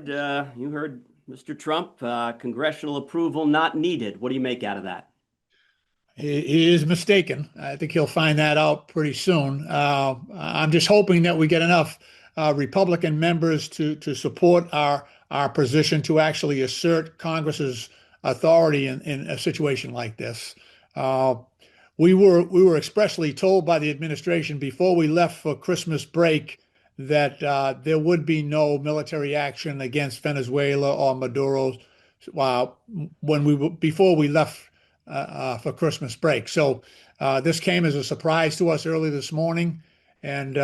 you heard Mr. Trump, congressional approval not needed. What do you make out of that? He is mistaken. I think he'll find that out pretty soon. I'm just hoping that we get enough Republican members to support our position to actually assert Congress's authority in a situation like this. We were expressly told by the administration before we left for Christmas break that there would be no military action against Venezuela or Maduro before we left for Christmas break. So this came as a surprise to us early this morning, and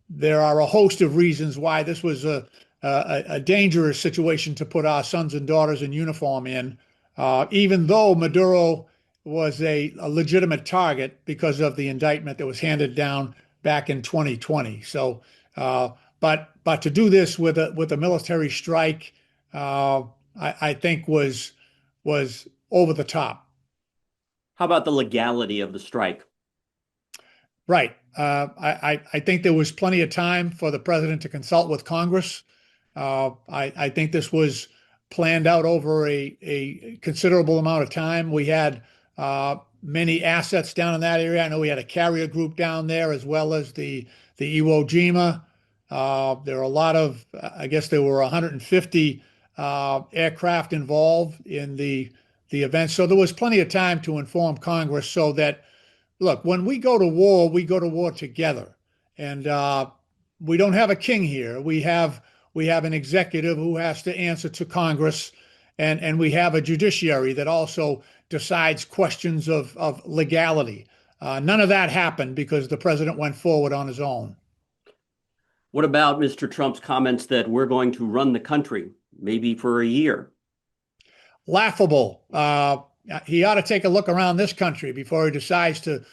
there are a host of reasons why this was a dangerous situation to put our sons and daughters in uniform in, even though Maduro was a legitimate target because of the indictment that was handed down back in 2020. So, but to do this with a military strike, I think was over the top. How about the legality of the strike? Right. I think there was plenty of time for the president to consult with Congress. I think this was planned out over a considerable amount of time. We had many assets down in that area. I know we had a carrier group down there as well as the Iwo Jima. There are a lot of, I guess there were 150 aircraft involved in the event. So there was plenty of time to inform Congress so that, look, when we go to war together. And we don't have a king here. We have an executive who has to answer to Congress, and we have a judiciary that also decides questions of legality. None of that happened because the president went forward on his own. What about Mr. Trump's comments that we're going to run the country, maybe for a year? Laughable. He ought to take a look around this country before he decides to,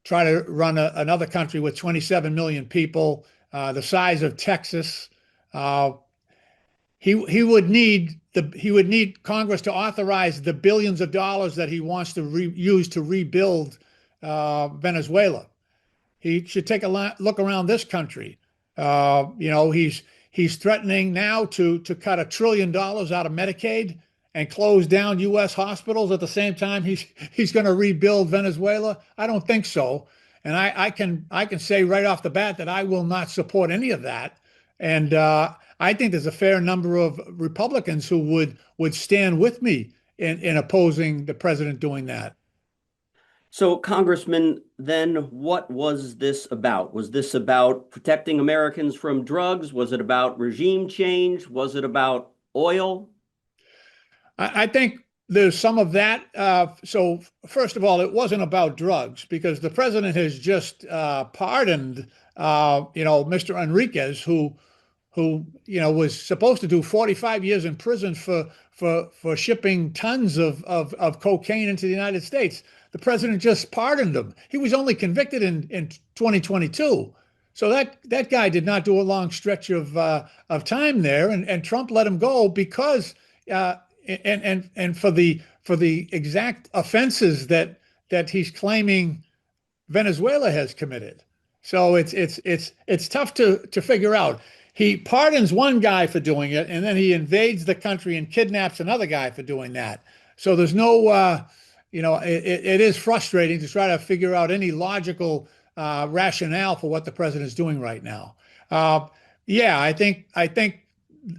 try to run another country with 27 million people, the size of Texas. He would need Congress to authorize the billions of dollars that he wants to use to rebuild Venezuela. He should take a look around this country. He's threatening now to cut $1 trillion out of Medicaid and close down U.S. hospitals at the same time he's going to rebuild Venezuela. I don't think so. And I can say right off the bat that I will not support any of that. And I think there's a fair number of Republicans who would stand with me in opposing the president doing that. So, Congressman, then what was this about? Was this about protecting Americans from drugs? Was it about regime change? Was it about oil? I think there's some of that. So, first of all, it wasn't about drugs because the president has just pardoned, Mr. Enriquez, who was supposed to do 45 years in prison for shipping tons of cocaine into the United States. The president just pardoned him. He was only convicted in 2022. So that guy did not do a long stretch of time there, and Trump let him go because and for the exact offenses that he's claiming Venezuela has committed. So it's tough to figure out. He pardons one guy for doing it, and then he invades the country and kidnaps another guy for doing that. So there's no, it is frustrating to try to figure out any logical rationale for what the president is doing right now. I think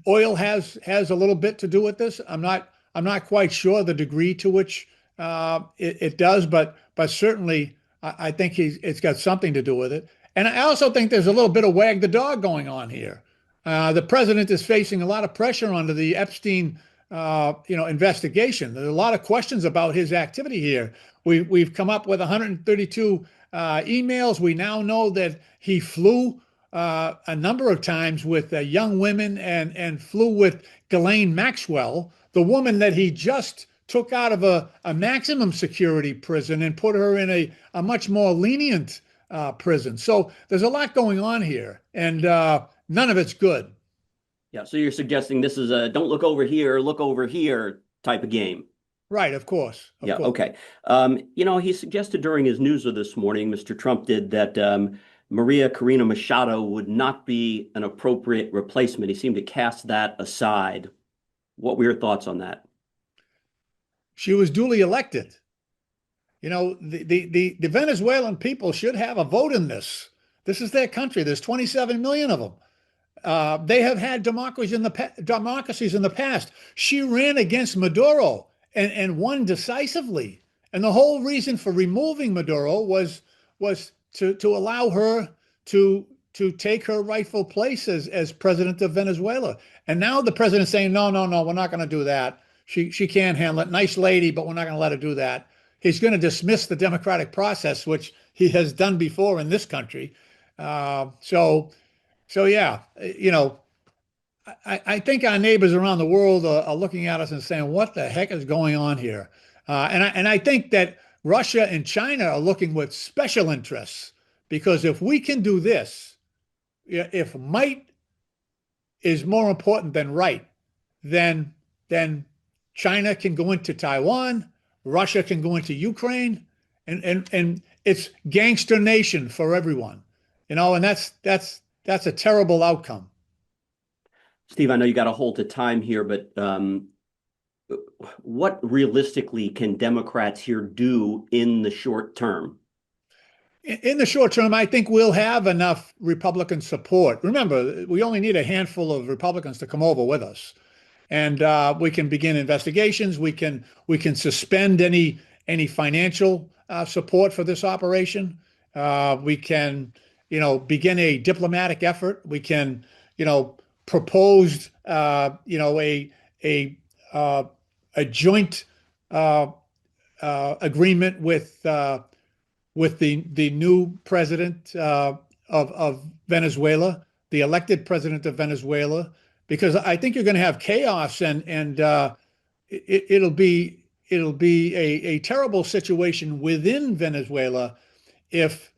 oil has a little bit to do with this. I'm not quite sure the degree to which it does, but certainly I think it's got something to do with it. And I also think there's a little bit of wag the dog going on here. The president is facing a lot of pressure under the Epstein, investigation. There's a lot of questions about his activity here. We've come up with 132 emails. We now know that he flew a number of times with young women and flew with Ghislaine Maxwell, the woman that he just took out of a maximum security prison and put her in a much more lenient prison. So there's a lot going on here, and none of it's good. Yeah, so you're suggesting this is a don't look over here type of game. Right, of course. Okay. He suggested during his newser this morning, Mr. Trump did, that Maria Corina Machado would not be an appropriate replacement. He seemed to cast that aside. What were your thoughts on that? She was duly elected. You know, the Venezuelan people should have a vote in this. This is their country. There's 27 million of them. They have had democracies in the past. She ran against Maduro and won decisively. And the whole reason for removing Maduro was to allow her to take her rightful place as president of Venezuela. And now the president's saying, no, no, no, we're not going to do that. She can't handle it. Nice lady, but we're not going to let her do that. He's going to dismiss the democratic process, which he has done before in this country. So yeah, you know, I think our neighbors around the world are looking at us and saying, "What the heck is going on here?" And I think that Russia and China are looking with special interests because if we can do this, if might is more important than right, then China can go into Taiwan, Russia can go into Ukraine, and it's gangster nation for everyone, you know, and that's a terrible outcome. Steve, I know you got to hold to time here, but what realistically can Democrats here do in the short term? In the short term, I think we'll have enough Republican support. Remember, we only need a handful of Republicans to come over with us, and we can begin investigations. We can suspend any financial support for this operation. We can, you know, begin a diplomatic effort. We can, you know, propose, you know, a joint agreement with the new president of Venezuela, the elected president of Venezuela, because I think you're going to have chaos and it'll be a terrible situation within Venezuela if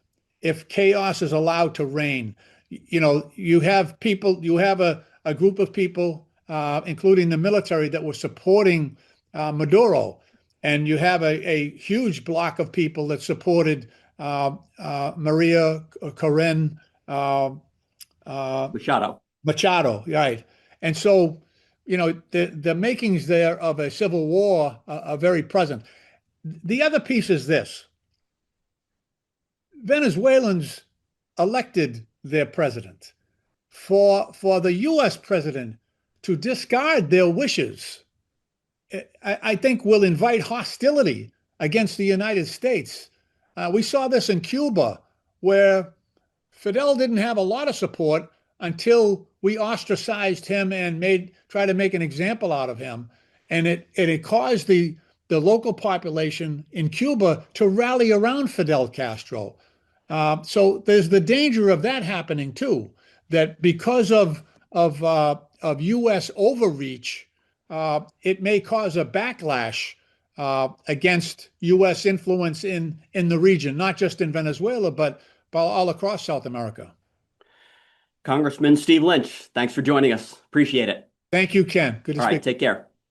chaos is allowed to reign. You know, you have a group of people, including the military, that were supporting Maduro. And you have a huge block of people that supported Maria Corina Machado. Machado, right? And so, you know, the makings there of a civil war are very present. The other piece is this: Venezuelans elected their president. For the U.S. president to discard their wishes, I think will invite hostility against the United States. We saw this in Cuba, where Fidel didn't have a lot of support until we ostracized him and tried to make an example out of him. And it caused the local population in Cuba to rally around Fidel Castro. So there's the danger of that happening too, that because of U.S. overreach, it may cause a backlash against U.S. influence in the region, not just in Venezuela, but all across South America. Congressman Steve Lynch, thanks for joining us. Appreciate it. Thank you, Ken. Good to All right, speak. take care.